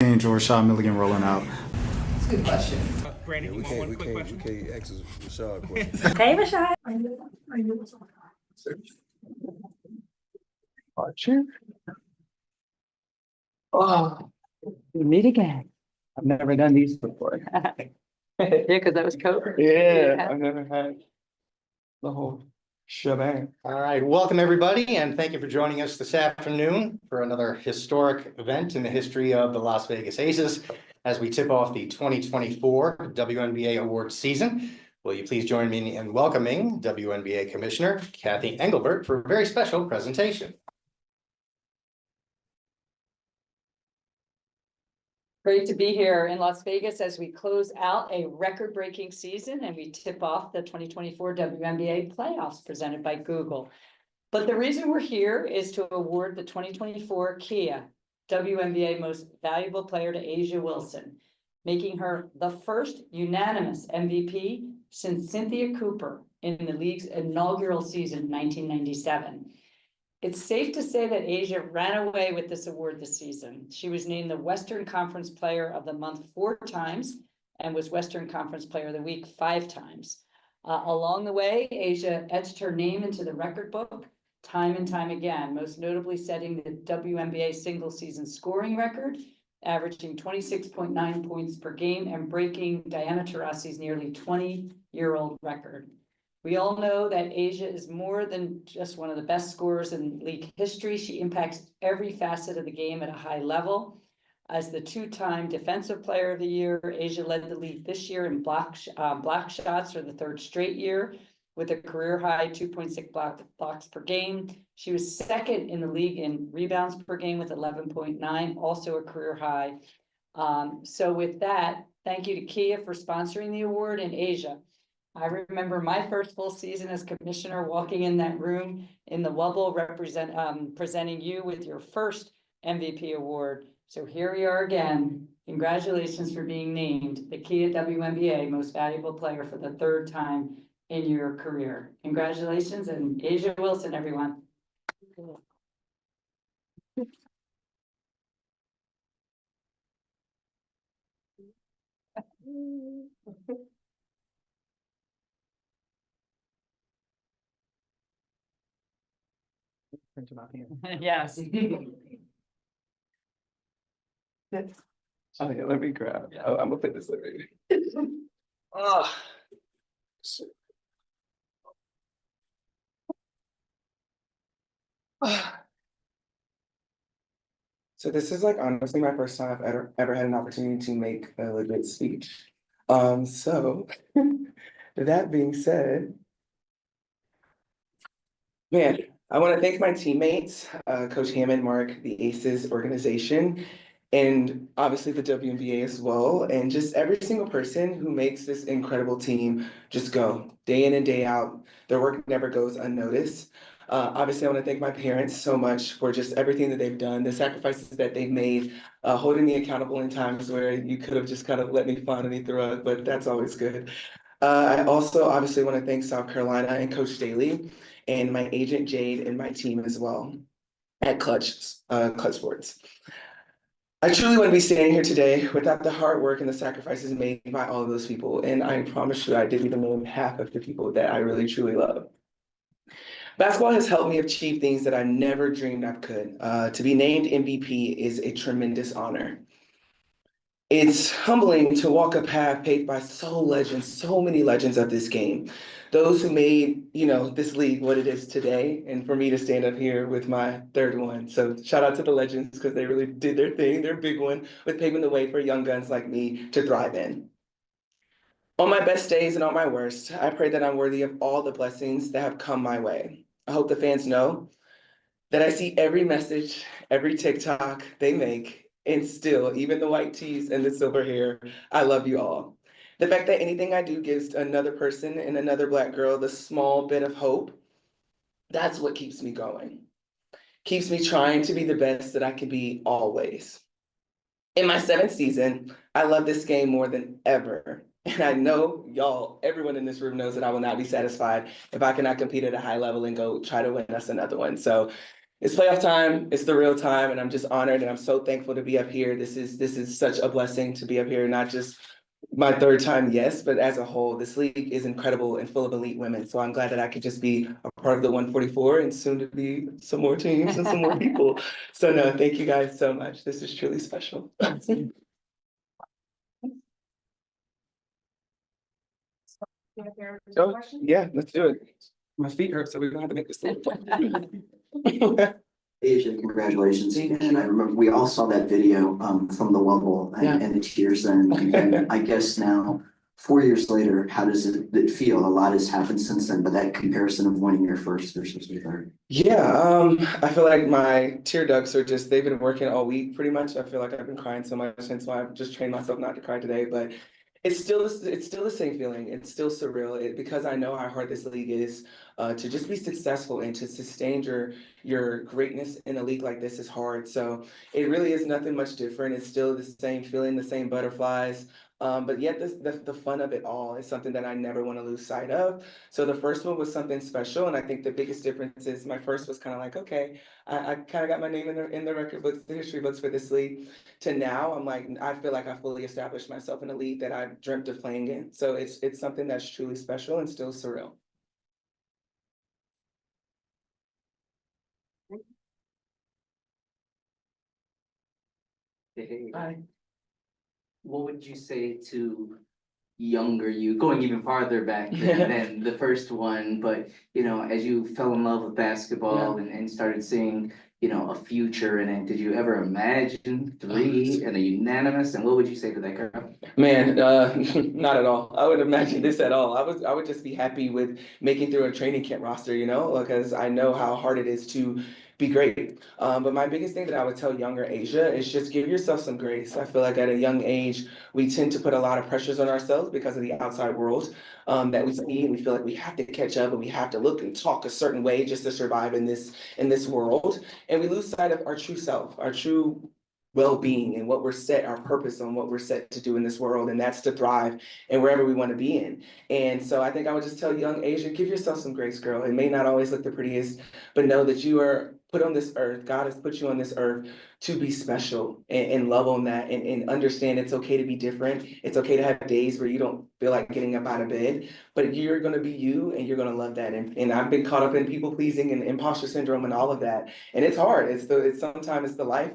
Change or Rashad Milligan rolling out? That's a good question. Brandon, Yeah, you want one quick we question? can't ask Rashad questions. Hey, Rashad. Archer? Oh, we meet again. I've never done these before. Yeah, because that was COVID. Yeah, I've never had the whole shebang. All right, welcome everybody, and thank you for joining us this afternoon for another historic event in the history of the Las Vegas Aces as we tip off the 2024 WNBA awards season. Will you please join me in welcoming WNBA Commissioner Kathy Engelbert for a very special presentation. Great to be here in Las Vegas as we close out a record-breaking season and we tip off the 2024 WNBA playoffs presented by Google. But the reason we're here is to award the 2024 Kia WNBA Most Valuable Player to A'ja Wilson, making her the first unanimous MVP since Cynthia Cooper in the league's inaugural season in 1997. It's safe to say that A'ja ran away with this award this season. She was named the Western Conference Player of the Month 4 times and was Western Conference Player of the Week 5 times. Along the way, A'ja etched her name into the record book time and time again, most notably setting the WNBA single season scoring record, averaging 26.9 points per game and breaking Diana Taurasi's nearly 20-year-old record. We all know that A'ja is more than just one of the best scorers in league history. She impacts every facet of the game at a high level. As the two-time Defensive Player of the Year, A'ja led the league this year in block shots for the third straight year with a career-high 2.6 blocks per game. She was second in the league in rebounds per game with 11.9, also a career high. So with that, thank you to Kia for sponsoring the award and A'ja. I remember my first full season as commissioner walking in that room in the Wubble presenting you with your first MVP award. So here we are again. Congratulations for being named the Kia WNBA Most Valuable Player for the third time in your career. Congratulations, and A'ja Wilson, everyone. Print them out here. Yes. Oh, yeah, let me grab. Oh, I'm gonna put this later. Oh. So this is like honestly my first time I've ever had an opportunity to make a legit speech. So that being said, man, I want to thank my teammates, Coach Hammond, Mark, the Aces organization, and obviously the WNBA as well, and just every single person who makes this incredible team just go day in and day out. Their work never goes unnoticed. Obviously, I want to thank my parents so much for just everything that they've done, the sacrifices that they've made, holding me accountable in times where you could have just kind of let me fall underneath the rug, but that's always good. I also obviously want to thank South Carolina and Coach Daly and my agent Jade and my team as well at Clutch Sports. I truly wouldn't be standing here today without the hard work and the sacrifices made by all of those people. And I promise you, I didn't even name half of the people that I really truly love. Basketball has helped me achieve things that I never dreamed I could. To be named MVP is a tremendous honor. It's humbling to walk a path paved by so many legends of this game. Those who made, this league what it is today, and for me to stand up here with my third one. So shout out to the legends because they really did their thing, their big one, with paving the way for young guns like me to thrive in. On my best days and on my worst, I pray that I'm worthy of all the blessings that have come my way. I hope the fans know that I see every message, every TikTok they make, and still, even the white tees and the silver hair, I love you all. The fact that anything I do gives another person and another Black girl the small bit of hope, that's what keeps me going. Keeps me trying to be the best that I can be always. In my 7th season, I love this game more than ever. And I know y'all, everyone in this room knows that I will not be satisfied if I cannot compete at a high level and go try to win us another one. So It's playoff time, it's the real time, and I'm just honored and I'm so thankful to be up here. This is such a blessing to be up here, not just my third time, yes, but as a whole, this league is incredible and full of elite women. So I'm glad that I could just be a part of the 144 and soon to be some more teams and some more people. So no, thank you guys so much. This is truly special. Oh, yeah, let's do it. My feet hurt, so we're gonna have to make this. Asia, congratulations. Thank And I remember we all saw that video from the Wubble Yeah. and the tears then. And I guess now, 4 years later, how does it feel? A lot has happened since then, but that comparison of winning your first versus your third. Yeah, I feel like my tear ducts are just, they've been working all week pretty much. I feel like I've been crying so much, and so I've just trained myself not to cry today, but it's still the same feeling. It's still surreal because I know how hard this league is to just be successful and to sustain your greatness in a league like this is hard. So it really is nothing much different. It's still the same feeling, the same butterflies. But yet the fun of it all is something that I never want to lose sight of. So the first one was something special, and I think the biggest difference is my first was kind of like, okay, I kind of got my name in the record books, the history books for this league. To now, I'm like, I feel like I fully established myself in a league that I dreamt of playing in. So it's something that's truly special and still surreal. Hey, Bye. what would you say to younger you, going even farther back than the first one, but as you fell in love with basketball and started seeing, a future in it, did you ever imagine three and a unanimous? And what would you say to that girl? Man, not at all. I wouldn't imagine this at all. I would just be happy with making through a training camp roster, because I know how hard it is to be great. But my biggest thing that I would tell younger Asia is just give yourself some grace. I feel like at a young age, we tend to put a lot of pressures on ourselves because of the outside world that we see, and we feel like we have to catch up and we have to look and talk a certain way just to survive in this world. And we lose sight of our true self, our true well-being and what we're set, our purpose on what we're set to do in this world, and that's to thrive and wherever we want to be in. And so I think I would just tell young Asia, give yourself some grace, girl. It may not always look the prettiest, but know that you are put on this earth. God has put you on this earth to be special and love on that and understand it's okay to be different. It's okay to have days where you don't feel like getting up out of bed, but you're going to be you and you're going to love that. And I've been caught up in people pleasing and imposter syndrome and all of that. And it's hard. It's sometimes it's the life.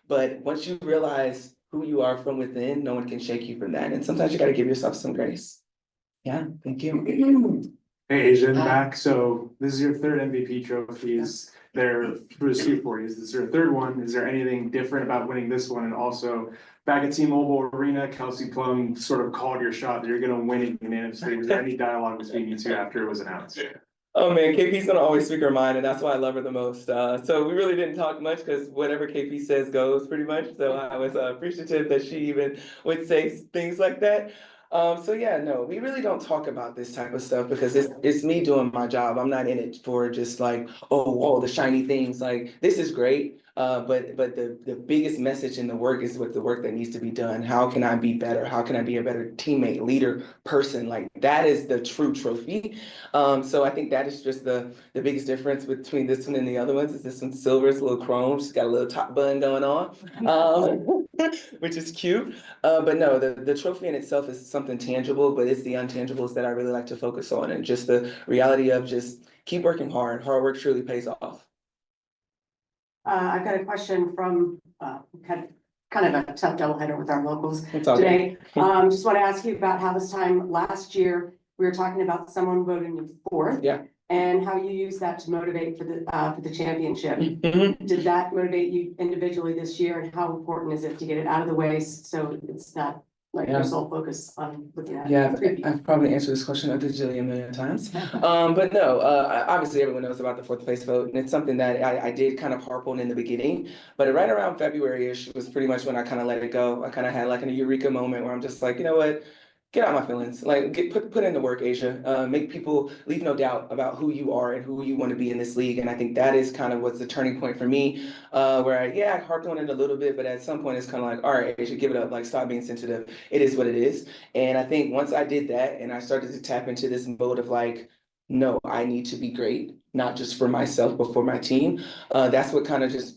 But once you realize who you are from within, no one can shake you from that. And sometimes you got to give yourself some grace. Yeah, thank you. Hey, Asia in the back. So this is your third MVP trophies. They're received for you. This is your third one. Is there anything different about winning this one? And also back at T-Mobile Arena, Kelsey Plum sort of called your shot that you're going to win it unanimously. Was there any dialogue between you two after it was announced? Oh man, KP's gonna always speak her mind, and that's why I love her the most. So we really didn't talk much because whatever KP says goes pretty much. So I was appreciative that she even would say things like that. So yeah, no, we really don't talk about this type of stuff because it's me doing my job. I'm not in it for just like, oh, the shiny things. Like this is great. But the biggest message in the work is with the work that needs to be done. How can I be better? How can I be a better teammate, leader, person? Like that is the true trophy. So I think that is just the biggest difference between this one and the other ones is this one's silver, it's a little chrome, she's got a little top button going on, which is cute. But no, the trophy in itself is something tangible, but it's the intangibles that I really like to focus on, and just the reality of just keep working hard. Hard work truly pays off. I've got a question from, kind of a tough doubleheader with our locals It's all today. Just want to ask you about how this time last year, we were talking about someone voting you fourth. Yeah. And how you use that to motivate for the championship. Mhm. Did that motivate you individually this year, and how important is it to get it out of the way so it's not like your sole focus on looking at? Yeah, I've probably answered this question a gajillion million times. But no, obviously everyone knows about the fourth place vote, and it's something that I did kind of harp on in the beginning. But right around February-ish was pretty much when I kind of let it go. I kind of had like a eureka moment where I'm just like, you know what? Get out my feelings. Like put in the work, Asia. Make people leave no doubt about who you are and who you want to be in this league. And I think that is kind of what's the turning point for me. Where I harped on it a little bit, but at some point it's kind of like, all right, Asia, give it up. Like stop being sensitive. It is what it is. And I think once I did that and I started to tap into this mode of like, no, I need to be great, not just for myself, but for my team. That's what kind of just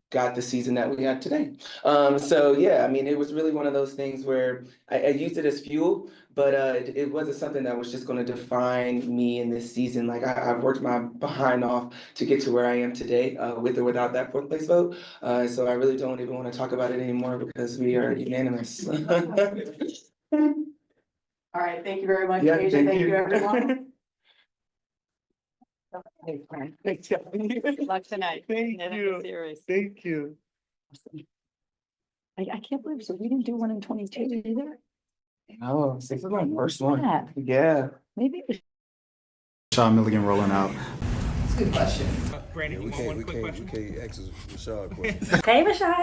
got the season that we had today. So yeah, I mean, it was really one of those things where I used it as fuel, but it wasn't something that was just going to define me in this season. Like I've worked my behind off to get to where I am today, with or without that fourth place vote. So I really don't even want to talk about it anymore because we are unanimous. All right, thank you very much, Yeah, Asia. thank Thank you, you. everyone. Thanks, Good luck tonight. Thank in the you. series. Thank you. I can't believe, so we didn't do one in 22 either? Oh, this is my first one. Yeah. Yeah. Maybe it was Sean Milligan rolling out. Yeah, we can't ask Rashad a question. Hey, Rashad.